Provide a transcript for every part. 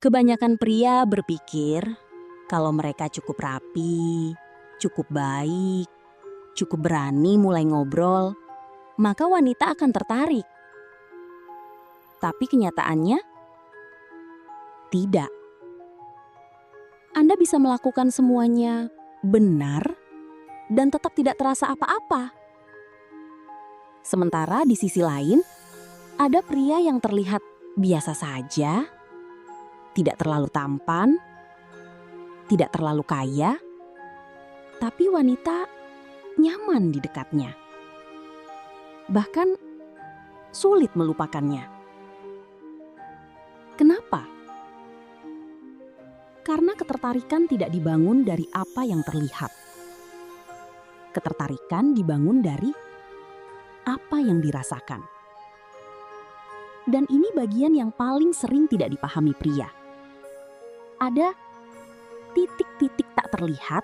Kebanyakan pria berpikir kalau mereka cukup rapi, cukup baik, cukup berani mulai ngobrol, maka wanita akan tertarik. Tapi kenyataannya tidak. Anda bisa melakukan semuanya benar dan tetap tidak terasa apa-apa. Sementara di sisi lain, ada pria yang terlihat biasa saja, tidak terlalu tampan, tidak terlalu kaya, tapi wanita nyaman di dekatnya. Bahkan sulit melupakannya. Kenapa? Karena ketertarikan tidak dibangun dari apa yang terlihat. Ketertarikan dibangun dari apa yang dirasakan. Dan ini bagian yang paling sering tidak dipahami pria. Ada titik-titik tak terlihat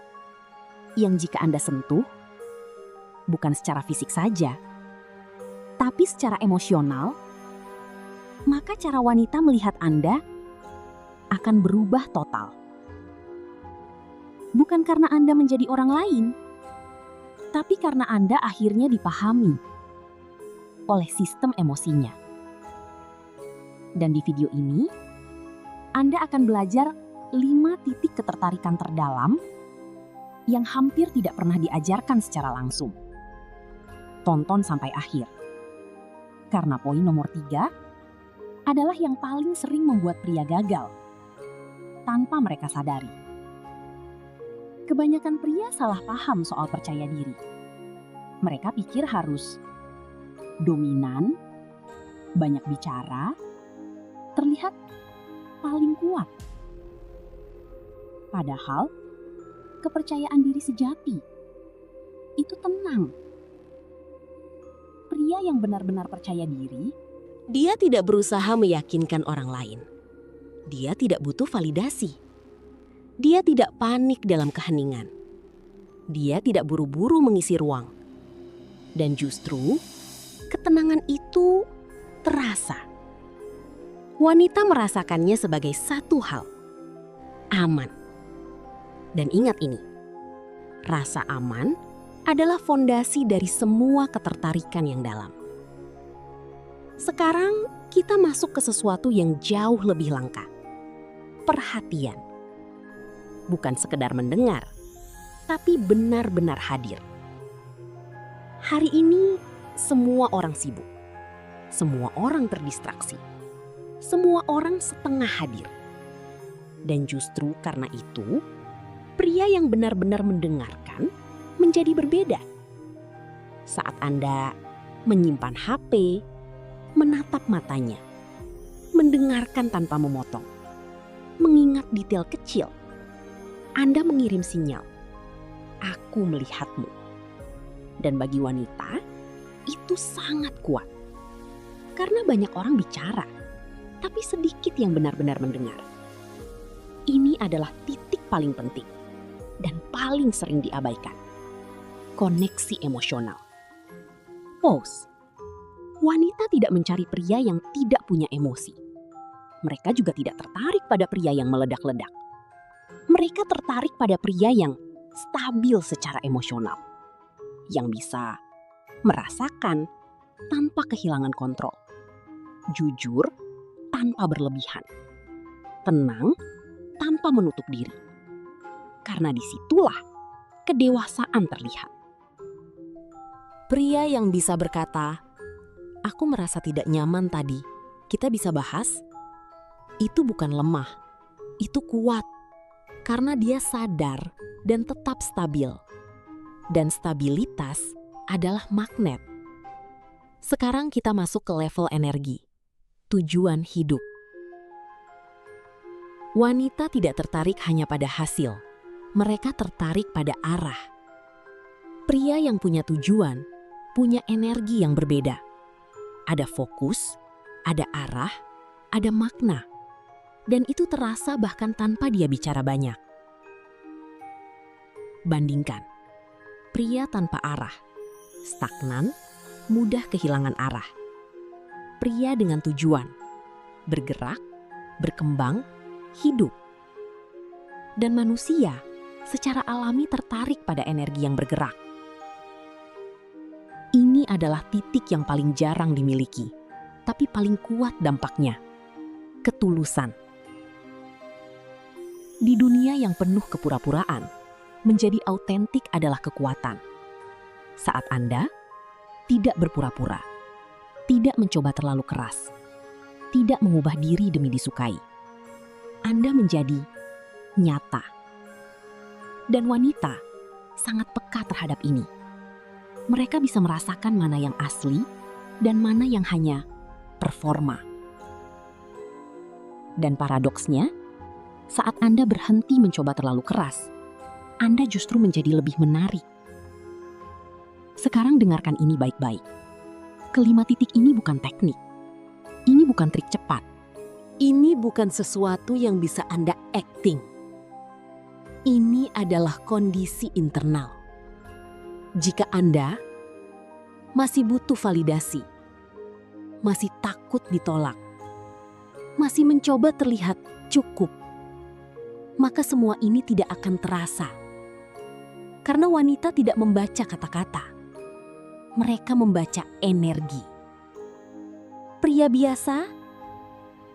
yang jika Anda sentuh, bukan secara fisik saja, tapi secara emosional, maka cara wanita melihat Anda akan berubah total. Bukan karena Anda menjadi orang lain, tapi karena Anda akhirnya dipahami oleh sistem emosinya. Dan di video ini, Anda akan belajar 5 titik ketertarikan terdalam yang hampir tidak pernah diajarkan secara langsung. Tonton sampai akhir. Karena poin nomor 3 adalah yang paling sering membuat pria gagal tanpa mereka sadari. Kebanyakan pria salah paham soal percaya diri. Mereka pikir harus dominan, banyak bicara, terlihat paling kuat. Padahal, kepercayaan diri sejati itu tenang. Pria yang benar-benar percaya diri, dia tidak berusaha meyakinkan orang lain. Dia tidak butuh validasi. Dia tidak panik dalam keheningan. Dia tidak buru-buru mengisi ruang. Dan justru, ketenangan itu terasa. Wanita merasakannya sebagai satu hal, aman. Dan ingat ini, rasa aman adalah fondasi dari semua ketertarikan yang dalam. Sekarang kita masuk ke sesuatu yang jauh lebih langka. Perhatian. Bukan sekedar mendengar, tapi benar-benar hadir. Hari ini semua orang sibuk. Semua orang terdistraksi. Semua orang setengah hadir. Dan justru karena itu, pria yang benar-benar mendengarkan menjadi berbeda. Saat Anda menyimpan HP, menatap matanya, mendengarkan tanpa memotong, mengingat detail kecil, Anda mengirim sinyal, "Aku melihatmu." Dan bagi wanita, itu sangat kuat. Karena banyak orang bicara, tapi sedikit yang benar-benar mendengar. Ini adalah titik paling penting dan paling sering diabaikan. Koneksi emosional. Pause. Wanita tidak mencari pria yang tidak punya emosi. Mereka juga tidak tertarik pada pria yang meledak-ledak. Mereka tertarik pada pria yang stabil secara emosional. Yang bisa merasakan tanpa kehilangan kontrol. Jujur tanpa berlebihan. Tenang tanpa menutup diri. Karena disitulah kedewasaan terlihat. Pria yang bisa berkata, "Aku merasa tidak nyaman tadi. Kita bisa bahas?" Itu bukan lemah, itu kuat. Karena dia sadar dan tetap stabil. Dan stabilitas adalah magnet. Sekarang kita masuk ke level energi. Tujuan hidup. Wanita tidak tertarik hanya pada hasil. Mereka tertarik pada arah. Pria yang punya tujuan, punya energi yang berbeda. Ada fokus, ada arah, ada makna. Dan itu terasa bahkan tanpa dia bicara banyak. Bandingkan. Pria tanpa arah, stagnan, mudah kehilangan arah. Pria dengan tujuan, bergerak, berkembang, hidup. Dan manusia secara alami tertarik pada energi yang bergerak. Ini adalah titik yang paling jarang dimiliki, tapi paling kuat dampaknya. Ketulusan. Di dunia yang penuh kepura-puraan, menjadi autentik adalah kekuatan. Saat Anda tidak berpura-pura, tidak mencoba terlalu keras, tidak mengubah diri demi disukai, Anda menjadi nyata. Dan wanita sangat peka terhadap ini. Mereka bisa merasakan mana yang asli dan mana yang hanya performa. Dan paradoksnya, saat Anda berhenti mencoba terlalu keras, Anda justru menjadi lebih menarik. Sekarang dengarkan ini baik-baik. Kelima titik ini bukan teknik. Ini bukan trik cepat. Ini bukan sesuatu yang bisa Anda acting. Ini adalah kondisi internal. Jika Anda masih butuh validasi, masih takut ditolak, masih mencoba terlihat cukup, maka semua ini tidak akan terasa. Karena wanita tidak membaca kata-kata. Mereka membaca energi. Pria biasa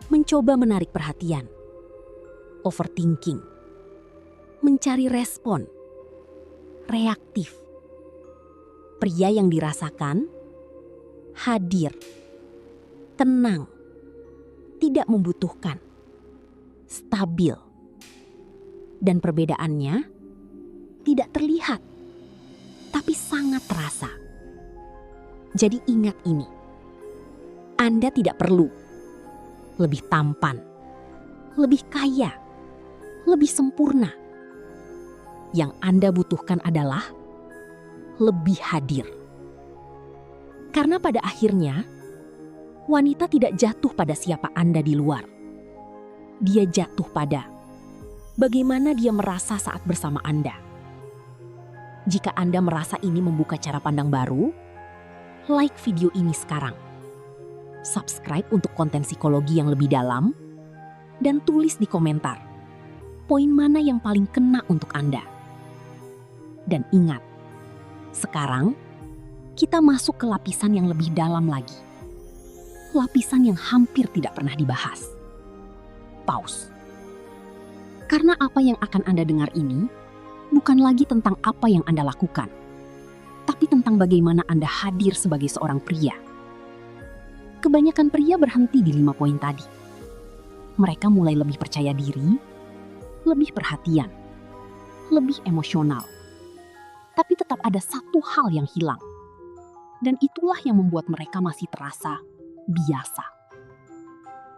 mencoba menarik perhatian, overthinking, mencari respon, reaktif. Pria yang dirasakan hadir, tenang, tidak membutuhkan, stabil, dan perbedaannya tidak terlihat, tapi sangat terasa. Jadi ingat ini, Anda tidak perlu lebih tampan, lebih kaya, lebih sempurna. Yang Anda butuhkan adalah lebih hadir. Karena pada akhirnya, wanita tidak jatuh pada siapa Anda di luar. Dia jatuh pada bagaimana dia merasa saat bersama Anda. Jika Anda merasa ini membuka cara pandang baru, like video ini sekarang. Subscribe untuk konten psikologi yang lebih dalam, dan tulis di komentar poin mana yang paling kena untuk Anda. Dan ingat, sekarang kita masuk ke lapisan yang lebih dalam lagi. Lapisan yang hampir tidak pernah dibahas. Pause. Karena apa yang akan Anda dengar ini bukan lagi tentang apa yang Anda lakukan, tapi tentang bagaimana Anda hadir sebagai seorang pria. Kebanyakan pria berhenti di 5 poin tadi. Mereka mulai lebih percaya diri, lebih perhatian, lebih emosional. Tapi tetap ada satu hal yang hilang. Dan itulah yang membuat mereka masih terasa biasa.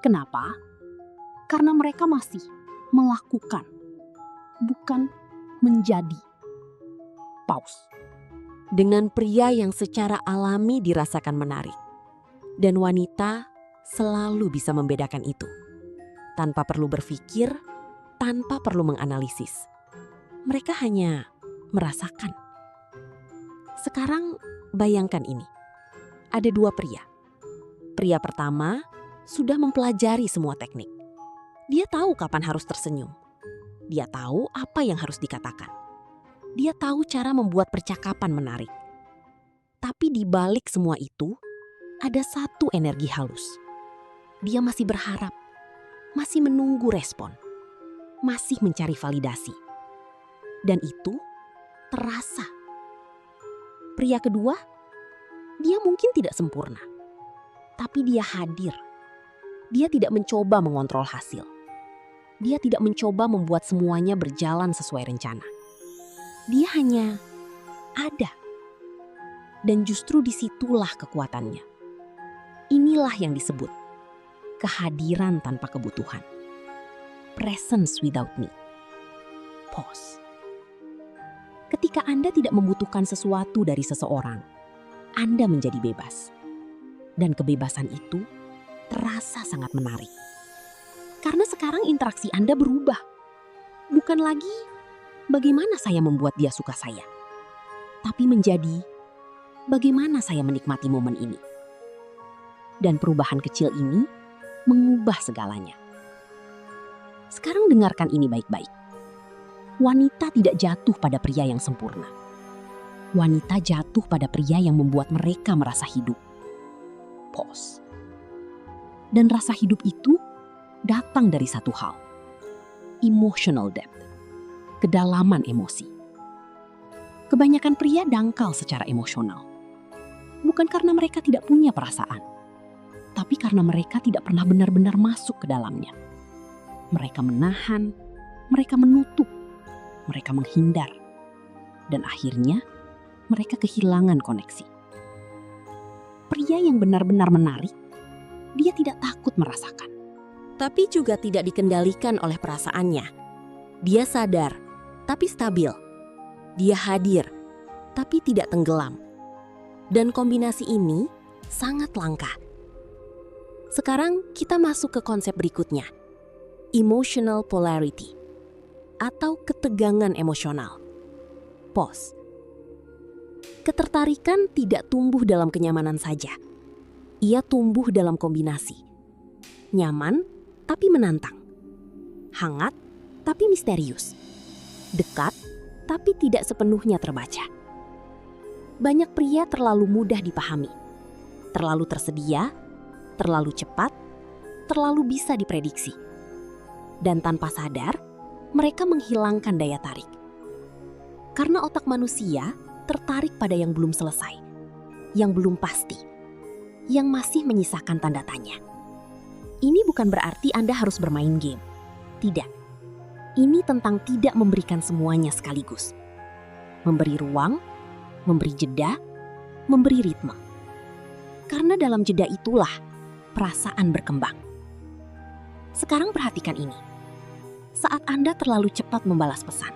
Kenapa? Karena mereka masih melakukan, bukan menjadi. Pause. Dengan pria yang secara alami dirasakan menarik. Dan wanita selalu bisa membedakan itu. Tanpa perlu berpikir, tanpa perlu menganalisis. Mereka hanya merasakan. Sekarang bayangkan ini. Ada 2 pria. Pria pertama sudah mempelajari semua teknik. Dia tahu kapan harus tersenyum. Dia tahu apa yang harus dikatakan. Dia tahu cara membuat percakapan menarik. Tapi di balik semua itu, ada satu energi halus. Dia masih berharap, masih menunggu respon, masih mencari validasi. Dan itu terasa. Pria kedua, dia mungkin tidak sempurna. Tapi dia hadir. Dia tidak mencoba mengontrol hasil. Dia tidak mencoba membuat semuanya berjalan sesuai rencana. Dia hanya ada. Dan justru disitulah kekuatannya. Inilah yang disebut kehadiran tanpa kebutuhan. Presence without need. Pause. Ketika Anda tidak membutuhkan sesuatu dari seseorang, Anda menjadi bebas. Dan kebebasan itu terasa sangat menarik. Karena sekarang interaksi Anda berubah. Bukan lagi bagaimana saya membuat dia suka saya, tapi menjadi bagaimana saya menikmati momen ini. Dan perubahan kecil ini mengubah segalanya. Sekarang dengarkan ini baik-baik. Wanita tidak jatuh pada pria yang sempurna. Wanita jatuh pada pria yang membuat mereka merasa hidup. Pause. Dan rasa hidup itu datang dari satu hal. Emotional depth. Kedalaman emosi. Kebanyakan pria dangkal secara emosional. Bukan karena mereka tidak punya perasaan, tapi karena mereka tidak pernah benar-benar masuk ke dalamnya. Mereka menahan, mereka menutup, mereka menghindar, dan akhirnya mereka kehilangan koneksi. Pria yang benar-benar menarik, dia tidak takut merasakan, tapi juga tidak dikendalikan oleh perasaannya. Dia sadar, tapi stabil. Dia hadir, tapi tidak tenggelam. Dan kombinasi ini sangat langka. Sekarang kita masuk ke konsep berikutnya. Emotional polarity atau ketegangan emosional. Pause. Ketertarikan tidak tumbuh dalam kenyamanan saja. Ia tumbuh dalam kombinasi. Nyaman tapi menantang. Hangat tapi misterius. Dekat tapi tidak sepenuhnya terbaca. Banyak pria terlalu mudah dipahami. Terlalu tersedia, terlalu cepat, terlalu bisa diprediksi. Dan tanpa sadar, mereka menghilangkan daya tarik. Karena otak manusia tertarik pada yang belum selesai, yang belum pasti, yang masih menyisakan tanda tanya. Ini bukan berarti Anda harus bermain game. Tidak. Ini tentang tidak memberikan semuanya sekaligus. Memberi ruang, memberi jeda, memberi ritme. Karena dalam jeda itulah perasaan berkembang. Sekarang perhatikan ini. Saat Anda terlalu cepat membalas pesan,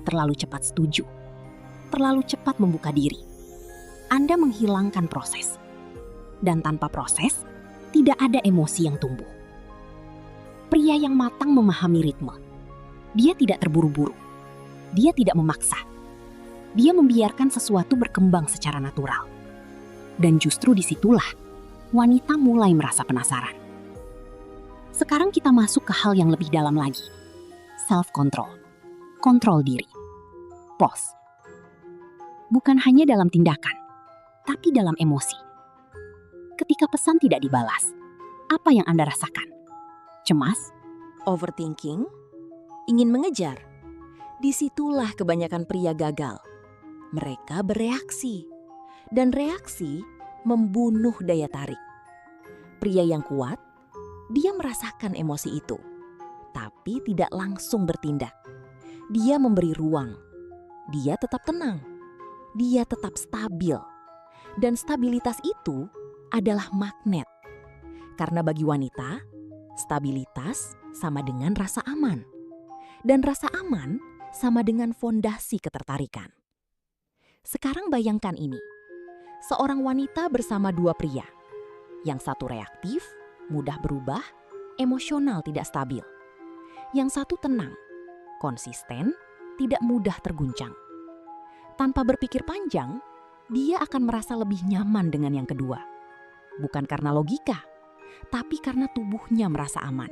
terlalu cepat setuju, terlalu cepat membuka diri, Anda menghilangkan proses. Dan tanpa proses, tidak ada emosi yang tumbuh. Pria yang matang memahami ritme. Dia tidak terburu-buru. Dia tidak memaksa. Dia membiarkan sesuatu berkembang secara natural. Dan justru disitulah wanita mulai merasa penasaran. Sekarang kita masuk ke hal yang lebih dalam lagi. Self-control. Kontrol diri. Pause. Bukan hanya dalam tindakan, tapi dalam emosi. Ketika pesan tidak dibalas, apa yang Anda rasakan? Cemas? Overthinking? Ingin mengejar? Disitulah kebanyakan pria gagal. Mereka bereaksi. Dan reaksi membunuh daya tarik. Pria yang kuat, dia merasakan emosi itu, tapi tidak langsung bertindak. Dia memberi ruang. Dia tetap tenang. Dia tetap stabil. Dan stabilitas itu adalah magnet. Karena bagi wanita, stabilitas sama dengan rasa aman. Dan rasa aman sama dengan fondasi ketertarikan. Sekarang bayangkan ini. Seorang wanita bersama dua pria. Yang satu reaktif, mudah berubah, emosional tidak stabil. Yang satu tenang, konsisten, tidak mudah terguncang. Tanpa berpikir panjang, dia akan merasa lebih nyaman dengan yang kedua. Bukan karena logika, tapi karena tubuhnya merasa aman.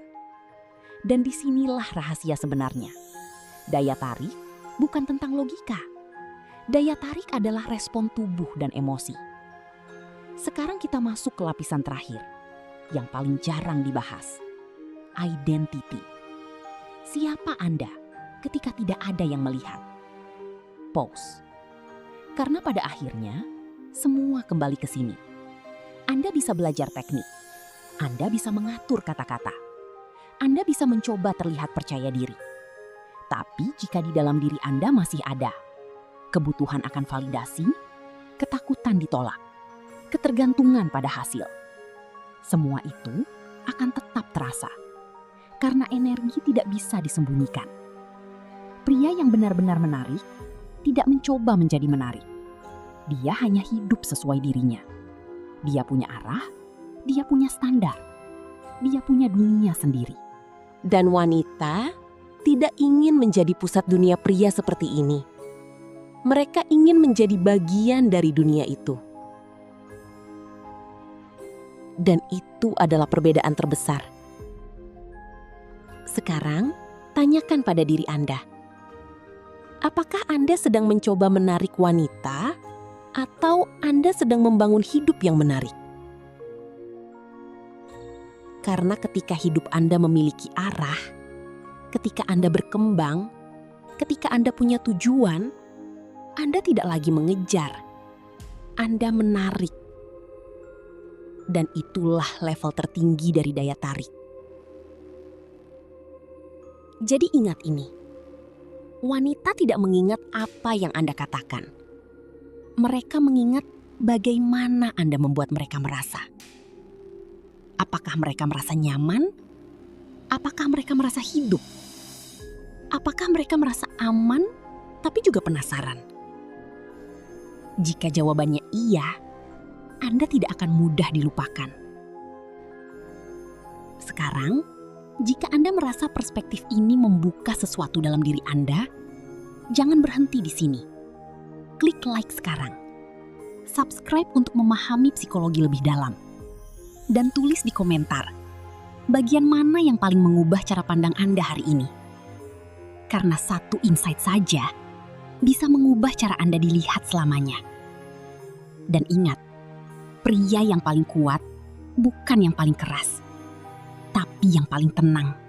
Dan disinilah rahasia sebenarnya. Daya tarik bukan tentang logika. Daya tarik adalah respon tubuh dan emosi. Sekarang kita masuk ke lapisan terakhir, yang paling jarang dibahas. Identity. Siapa Anda ketika tidak ada yang melihat? Pause. Karena pada akhirnya, semua kembali ke sini. Anda bisa belajar teknik. Anda bisa mengatur kata-kata. Anda bisa mencoba terlihat percaya diri. Tapi jika di dalam diri Anda masih ada kebutuhan akan validasi, ketakutan ditolak, ketergantungan pada hasil, semua itu akan tetap terasa. Karena energi tidak bisa disembunyikan. Pria yang benar-benar menarik tidak mencoba menjadi menarik. Dia hanya hidup sesuai dirinya. Dia punya arah, dia punya standar, dia punya dunia sendiri. Dan wanita tidak ingin menjadi pusat dunia pria seperti ini. Mereka ingin menjadi bagian dari dunia itu. Dan itu adalah perbedaan terbesar. Sekarang, tanyakan pada diri Anda. Apakah Anda sedang mencoba menarik wanita atau Anda sedang membangun hidup yang menarik? Karena ketika hidup Anda memiliki arah, ketika Anda berkembang, ketika Anda punya tujuan, Anda tidak lagi mengejar. Anda menarik. Dan itulah level tertinggi dari daya tarik. Jadi ingat ini. Wanita tidak mengingat apa yang Anda katakan. Mereka mengingat bagaimana Anda membuat mereka merasa. Apakah mereka merasa nyaman? Apakah mereka merasa hidup? Apakah mereka merasa aman, tapi juga penasaran? Jika jawabannya iya, Anda tidak akan mudah dilupakan. Sekarang, jika Anda merasa perspektif ini membuka sesuatu dalam diri Anda, jangan berhenti di sini. Klik like sekarang. Subscribe untuk memahami psikologi lebih dalam. Dan tulis di komentar, bagian mana yang paling mengubah cara pandang Anda hari ini. Karena satu insight saja bisa mengubah cara Anda dilihat selamanya. Dan ingat, pria yang paling kuat bukan yang paling keras, tapi yang paling tenang.